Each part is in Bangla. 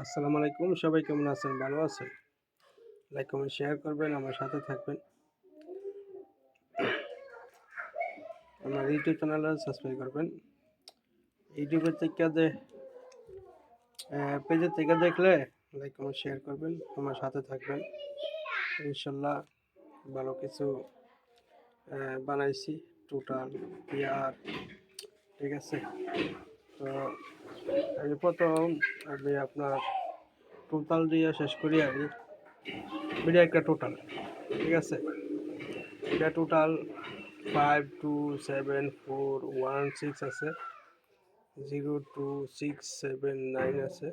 আসসালামু আলাইকুম, সবাই কেমন আছেন? ভালো আছেন? লাইক কমেন্ট শেয়ার করবেন, আমার সাথে থাকবেন। আমার ইউটিউব চ্যানেলে সাবস্ক্রাইব করবেন। ইউটিউবের থেকে পেজের থেকে দেখলে লাইক কমেন্ট শেয়ার করবেন, আমার সাথে থাকবেন। ইনশাল্লাহ ভালো কিছু বানাইছি, টোটাল পেয়ার, ঠিক আছে। তো আমি প্রথম আপনার টোটাল দিয়ে শেষ করি আমি। এটা একটা টোটাল, ঠিক আছে। এটা টোটাল 527416 আছে, 02679 আছে,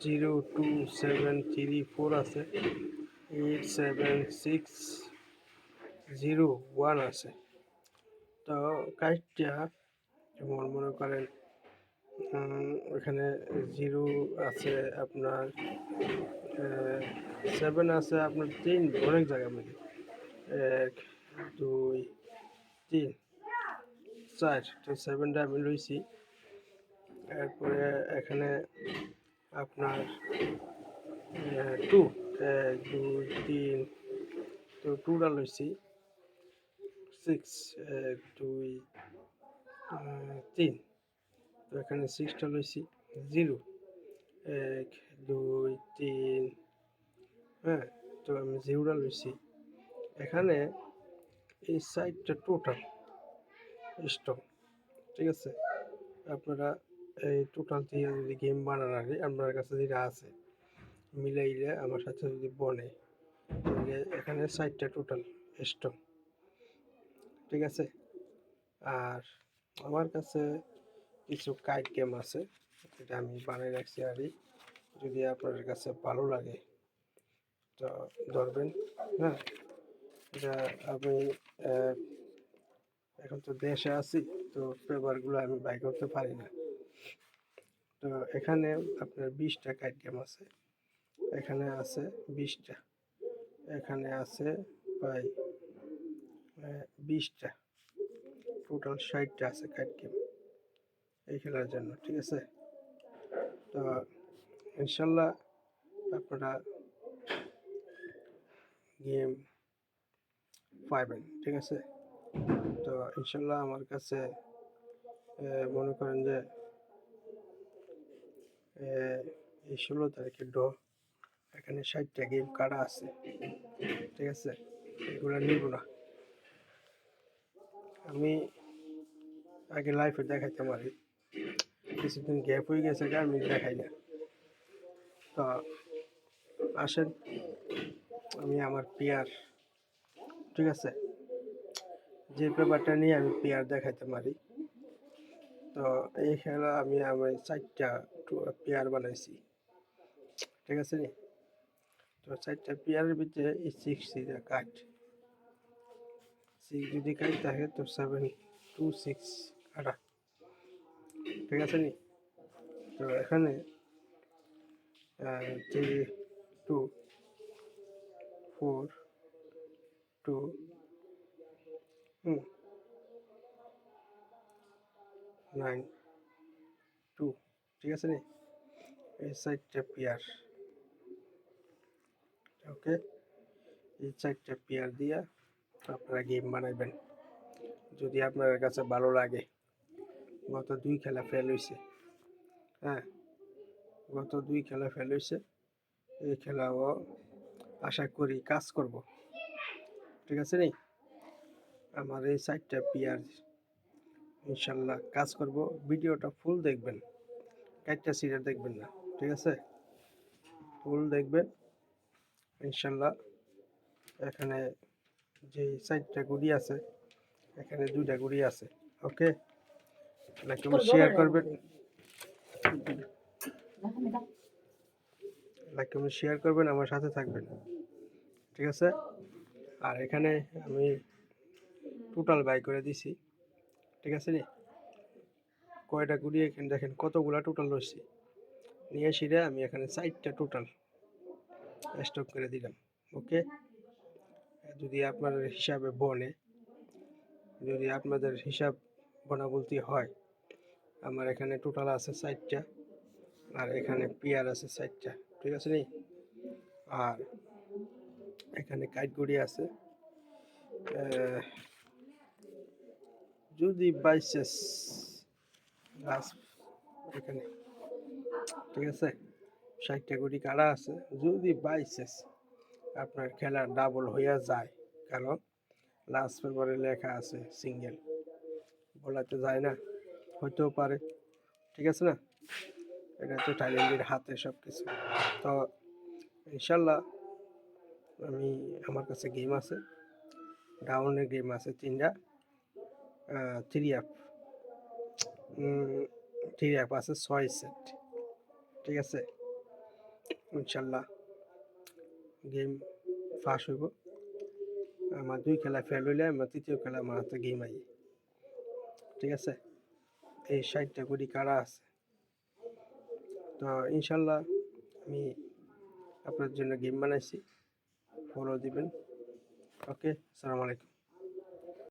02734 আছে, 87601 আছে। তো কাজটা যেমন মনে করেন ওখানে 0 আছে, আপনার 7 আছে, আপনার 3 অনেক জায়গার মধ্যে 1 2 3 4, তো 7টা আমি লইছি। এরপরে এখানে আপনার 2 1 2 3, তো 2টা লইছি। 6 1 2 3, তো এখানে 6টা লইছি। 0 1 2 3, হ্যাঁ, তো আমি 0টা লইছি। এখানে এই সাইডটা টোটাল স্টক, ঠিক আছে। আপনারা এই টোটাল দিয়ে যদি গেম বানান আগে আপনার কাছে যেটা আছে মিলাইলে আমার সাথে যদি বনে, তাহলে এখানে 4টা টোটাল স্টক, ঠিক আছে। আর আমার কাছে কিছু কাইট গেম আছে, এটা আমি বানিয়ে রাখছি। আর যদি আপনার কাছে ভালো লাগে তো ধরবেন, হ্যাঁ। এটা আমি এখন তো দেশে আছি, তো পেপারগুলো আমি বাই করতে পারি না। তো এখানে আপনার 20টা কাইট গেম আছে, এখানে আছে 20টা, এখানে আছে প্রায় 20টা, টোটাল 60টা আছে কাইট গেম এই খেলার জন্য, ঠিক আছে। তো ইনশাল্লাহ আপনারা গেম পাইবেন, ঠিক আছে। তো ইনশাল্লাহ আমার কাছে মনে করেন যে এই 16 তারিখে এখানে 60টা গেম কাটা আছে, ঠিক আছে। এগুলো নিব না, আমি আগে লাইফে দেখাইতে পারি, কিছুদিন গ্যাপ হয়ে গেছে, আমি দেখাই না। তো আসেন, আমি আমার পেয়ার, ঠিক আছে, যে পেপারটা নিয়ে আমি পেয়ার দেখাইতে পারি। তো এই খেলা আমি আমার 4টা পেয়ার বানাইছি, ঠিক আছে নি। তো 4টা পেয়ারের ভিতরে এই 6 কাট, 6 যদি কাট থাকে তো 7 2 6 কাটা, ঠিক আছে নি। তো এখানে 3 2 4 2 9 2, ঠিক আছে নি। এই 4টা পেয়ার, ওকে। এই 4টা পেয়ার দিয়া আপনারা গেম বানাইবেন, যদি আপনার কাছে ভালো লাগে। গত 2 খেলা ফেল হয়েছে, হ্যাঁ, গত 2 খেলা ফেল হয়েছে। এই খেলাও আশা করি কাজ করব, ঠিক আছে নি। আমার এই 4টা পেয়ার ইনশাল্লাহ কাজ করব। ভিডিওটা ফুল দেখবেন, একটা সিরিয়াল দেখবেন না, ঠিক আছে। ফুল দেখবেন ইনশাল্লাহ। এখানে যে 4টা গুড়ি আছে, এখানে 2টা গুড়ি আছে, ওকে। লাইক কমেন্ট শেয়ার করবেন, লাইক কমেন্ট শেয়ার করবেন, আমার সাথে থাকবেন, ঠিক আছে। আর এখানে আমি টোটাল বাই করে দিছি, ঠিক আছে নি। কয়টা গুড়ি এখানে দেখেন কতগুলা টোটাল রয়েছে, নিয়ে সিরে আমি এখানে 4টা টোটাল স্টক করে দিলাম, ওকে। যদি আপনার হিসাবে বনে, যদি আপনাদের হিসাব বনা বলতে হয়, আমার এখানে টোটাল আছে 4টা, আর এখানে পিয়ার আছে 4টা, ঠিক আছে নি? আর এখানে কাঠগুড়ি আছে। যদি বাইচান্স লাস্ট এখানে, ঠিক আছে, 60টা গুটি কাটা আছে। যদি বাইচান্স আপনার খেলা ডাবল হইয়া যায়, কারণ লাস্ট পেপারে লেখা আছে সিঙ্গেল, বলা তো যায় না, হইতেও পারে, ঠিক আছে না? এটা তো থাইল্যান্ডের হাতে সব কিছু। তো ইনশাল্লাহ আমার কাছে গেম আছে, ডাউনের গেম আছে 3টা, 3 অ্যাপ আছে 6 সেট, ঠিক আছে? ইনশাল্লাহ গেম ফাঁস হইব। আমার 2 খেলা ফেল হইলে আমার 3য় খেলা আমার হাতে গেম আই, ঠিক আছে? এই 60টা গুটি কারা আছে। তো ইনশাল্লাহ আমি আপনার জন্য গেম বানাইছি, ফলো দিবেন। ওকে, আসসালামু আলাইকুম।